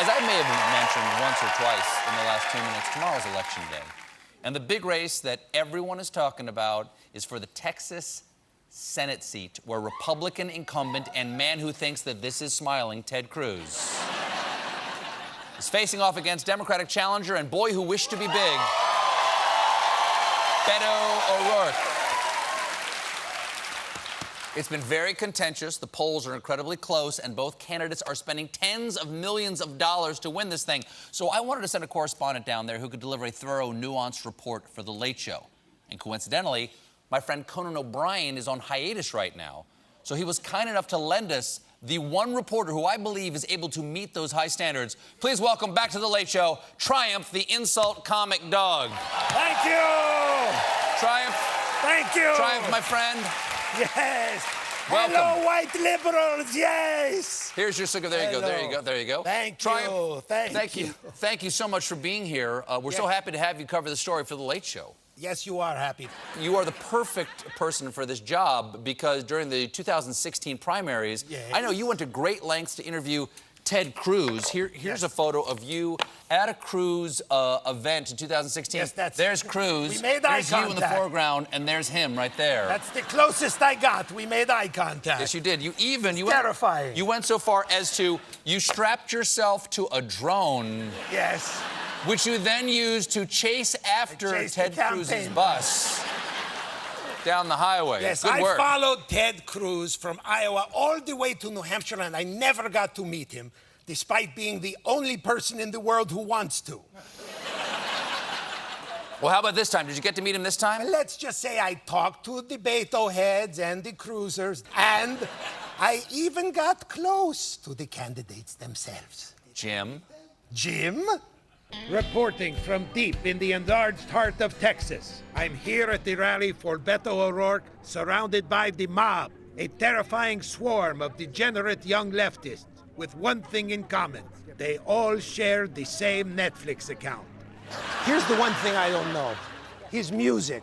As I may have mentioned once or twice in the last 2 minutes, tomorrow's election day. And the big race that everyone is talking about is for the Texas Senate seat, where Republican incumbent and man who thinks that this is smiling, Ted Cruz, is facing off against Democratic challenger and boy who wished to be big, Beto O'Rourke. It's been very contentious. The polls are incredibly close, and both candidates are spending tens of millions of dollars to win this thing. So I wanted to send a correspondent down there who could deliver a thorough, nuanced report for The Late Show. And coincidentally, my friend Conan O'Brien is on hiatus right now. So he was kind enough to lend us the one reporter who I believe is able to meet those high standards. Please welcome back to The Late Show, Triumph, the insult comic dog. Thank you! Triumph. Thank you! Triumph, my friend. Yes! Welcome. Hello, white liberals, yes! Here's your cigar. There you go, there you go, there you go. Thank Triumph, you, thank you. Thank you so much for being here. We're so happy to have you cover the story for The Late Show. Yes, you are happy. You are the perfect person for this job because during the 2016 primaries, I know you went to great lengths to interview Ted Cruz. Here's a photo of you at a Cruz event in 2016. Yes, there's Cruz. We made eye contact. There's you in the foreground, and there's him right there. That's the closest I got. We made eye contact. Yes, you did. Terrifying. You went so far as to you strapped yourself to a drone. Yes. Which you then used to chase after Ted Cruz's bus down the highway. Yes, Good work. I followed Ted Cruz from Iowa all the way to New Hampshire, and I never got to meet him, despite being the only person in the world who wants to. Well, how about this time? Did you get to meet him this time? Well, let's just say I talked to the Beto heads and the cruisers, and I even got close to the candidates themselves. Jim? Jim? Reporting from deep in the enlarged heart of Texas. I'm here at the rally for Beto O'Rourke, surrounded by the mob, a terrifying swarm of degenerate young leftists with one thing in common. They all share the same Netflix account. Here's the one thing I don't know. His music.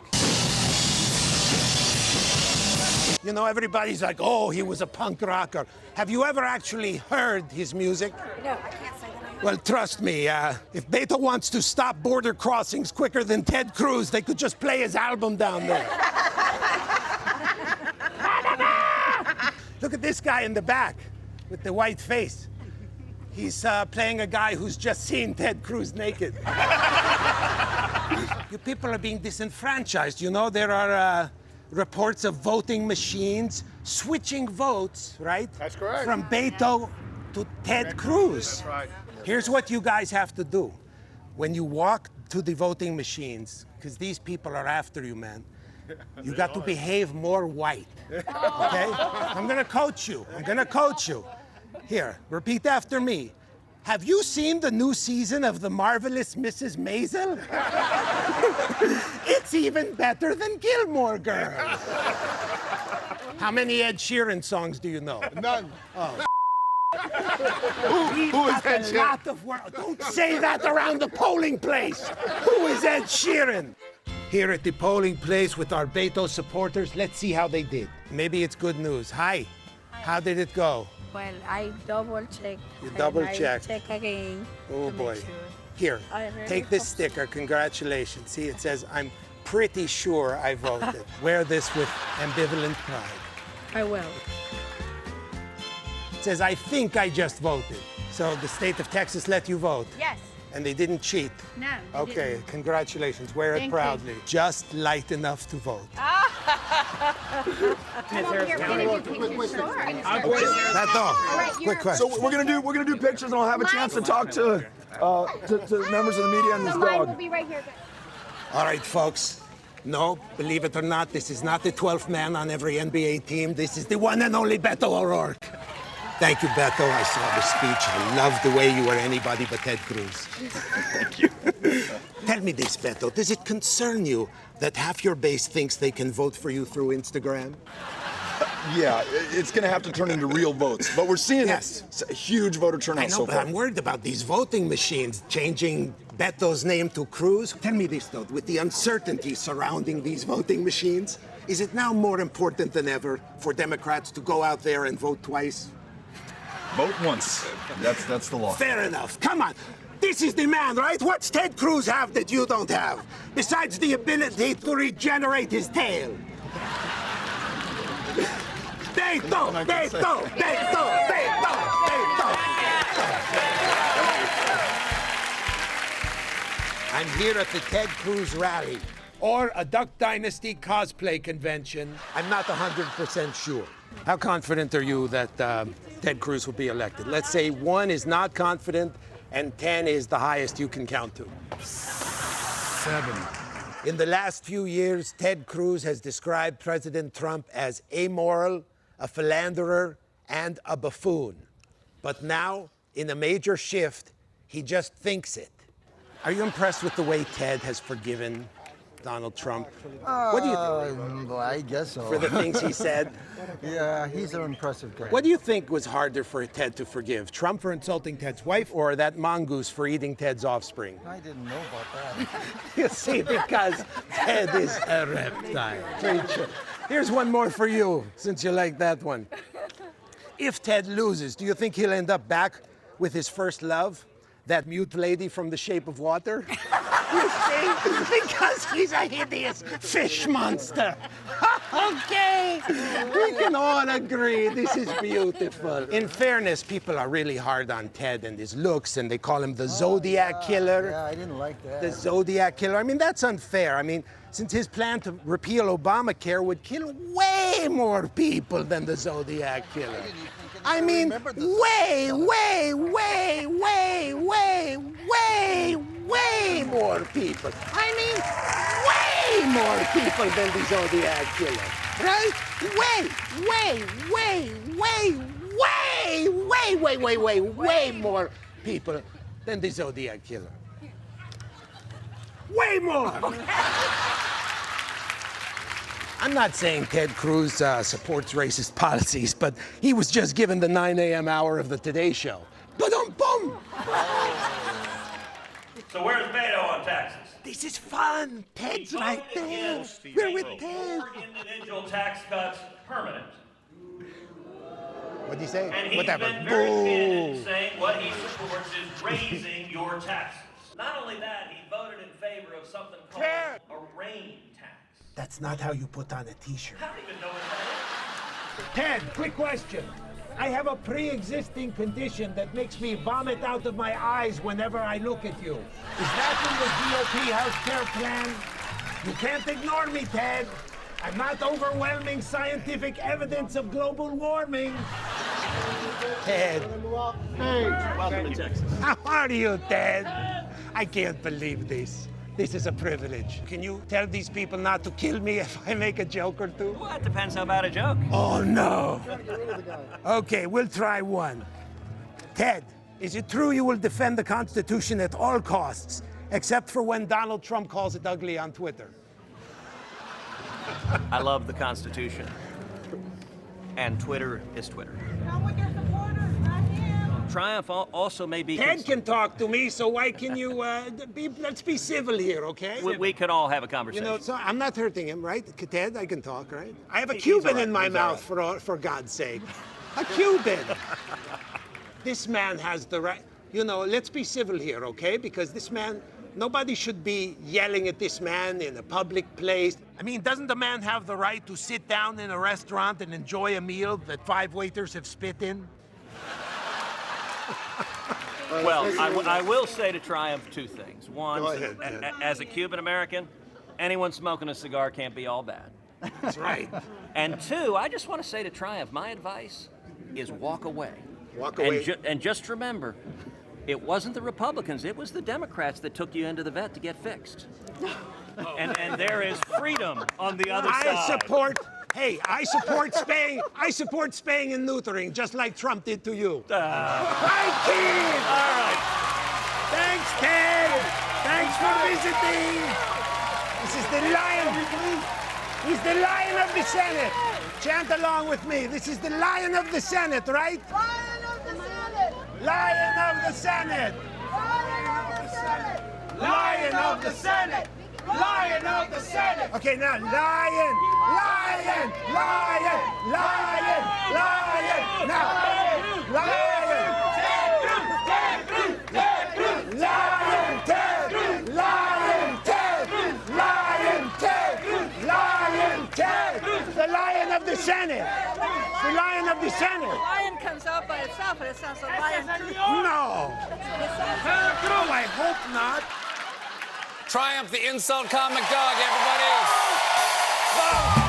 You know, everybody's like, oh, he was a punk rocker. Have you ever actually heard his music? No, I can't say that. Well, trust me, if Beto wants to stop border crossings quicker than Ted Cruz, they could just play his album down there. Look at this guy in the back with the white face. He's playing a guy who's just seen Ted Cruz naked. You people are being disenfranchised, you know? There are reports of voting machines switching votes, right? That's correct. From Beto to Ted Cruz. That's right. Here's what you guys have to do. When you walk to the voting machines, because these people are after you, man, you got to behave more white, okay? I'm gonna coach you. Here, repeat after me. Have you seen the new season of The Marvelous Mrs. Maisel? It's even better than Gilmore Girls. How many Ed Sheeran songs do you know? None. Oh. Who is Ed Sheeran? Lot of work. Don't say that around the polling place. Who is Ed Sheeran? Here at the polling place with our Beto supporters, let's see how they did. Maybe it's good news. Hi. How did it go? Well, I double-checked. You double-checked. I check again. Oh, to boy. make sure. Here, I really take this hope so. sticker. Congratulations. See, it says, I'm pretty sure I voted. Wear this with ambivalent pride. I will. It says, I think I just voted. So the state of Texas let you vote. Yes. And they didn't cheat. No. Okay, congratulations. Wear it Thank you. proudly. Just light enough to vote. Quick question. So we're gonna do pictures, and I'll have a chance to talk to members of the media and this Mine will dog. be right here. All right, folks. No, believe it or not, this is not the 12th man on every NBA team. This is the one and only Beto O'Rourke. Thank you, Beto. I saw the speech. I love the way you were anybody but Ted Cruz. Thank you. Tell me this, Beto. Does it concern you that half your base thinks they can vote for you through Instagram? Yeah, it's gonna have to turn into real votes, but we're seeing Yes. it's a huge voter turnout I know, so but far. I'm worried about these voting machines changing Beto's name to Cruz. Tell me this, though. With the uncertainty surrounding these voting machines, is it now more important than ever for Democrats to go out there and vote twice? Vote once. That's the law. Fair enough. Come on. This is the man, right? What's Ted Cruz have that you don't have? Besides the ability to regenerate his tail. Beto! Beto! Beto! Beto! Beto! I'm here at the Ted Cruz rally, or a Duck Dynasty cosplay convention. I'm not 100% sure. How confident are you that Ted Cruz will be elected? Let's say 1 is not confident and 10 is the highest you can count to. 7. In the last few years, Ted Cruz has described President Trump as amoral, a philanderer, and a buffoon. But now, in a major shift, he just thinks it. Are you impressed with the way Ted has forgiven Donald Trump? What do you think? Well, I guess so. For the things he said? Yeah, he's an impressive guy. What do you think was harder for Ted to forgive? Trump for insulting Ted's wife, or that mongoose for eating Ted's offspring? I didn't know about that. You see, because Ted is a reptile. Preacher. Here's one more for you, since you like that one. If Ted loses, do you think he'll end up back with his first love? That mute lady from The Shape of Water? You see? Because he's a hideous fish monster. Okay, we can all agree this is beautiful. In fairness, people are really hard on Ted and his looks, and they call him the Zodiac Killer. Yeah, I didn't like that. The Zodiac Killer. I mean, that's unfair. I mean, since his plan to repeal Obamacare would kill way more people than the Zodiac Killer. I mean, way more people. I mean, way more people than the Zodiac Killer, right? Way more people than the Zodiac Killer. Way more! I'm not saying Ted Cruz supports racist policies, but he was just given the 9 a.m. hour of the Today Show. Ba-dum-bum! So where's Beto on taxes? This is fun. Ted's right there. We're with Ted. Individual tax cuts permanent. What'd he say? And he's Whatever. been very candid in saying what he supports is raising your taxes. Not only that, he voted in favor of something called a rain tax. That's not how you put on a T-shirt. I don't even know what that Ted, quick question. I have a pre-existing condition that makes me vomit out of my eyes whenever I look at you. Is that in the GOP healthcare plan? You can't ignore me, Ted. I'm not overwhelming scientific evidence of global warming. Ted. is. Welcome to Texas. How are you, Ted? I can't believe this. This is a privilege. Can you tell these people not to kill me if I make a joke or two? Well, it depends how bad a joke. Oh, no. Okay, we'll try one. Ted, is it true you will defend the Constitution at all costs, except for when Donald Trump calls it ugly on Twitter? I love the Constitution. And Twitter is Twitter. Come with your supporters, not him. Triumph also may be... Ted can talk to me, so why can you, let's be civil here, okay? We can all have a You conversation. know, so I'm not hurting him, right? Ted, I can talk, right? I have a He's Cuban all right. in my He's all mouth, for God's sake. A Cuban! This man has the right, you know, let's be civil here, okay? Because this man, nobody should be yelling at this man in a public place. I mean, doesn't the man have the right to sit down in a restaurant and enjoy a meal that 5 waiters have spit in? Well, I will say to Triumph 2 things. One, Go ahead, Ted. as a Cuban American, anyone smoking a cigar can't be all bad. That's right. And 2, I just want to say to Triumph, my advice is walk away. Walk away. And just remember, it wasn't the Republicans, it was the Democrats that took you into the vet to get fixed. And there is freedom on the other side. I support spaying. I support spaying and neutering, just like Trump did to you. I kid. All right. Thanks, Ted. Thanks for visiting. This is the lion. He's the lion of the Senate. Chant along with me. This is the lion of the Senate, right? Lion of the Senate! Lion of the Senate. Lion of the Senate! Lion of the Senate. Lion of the Senate. Okay, now lion, lion, lion, lion, lion. Now lion. Senate. The lion of the Senate. Lion comes out by itself, and it sounds like lion too. No. Oh, I hope not. Triumph, the insult comic dog, everybody.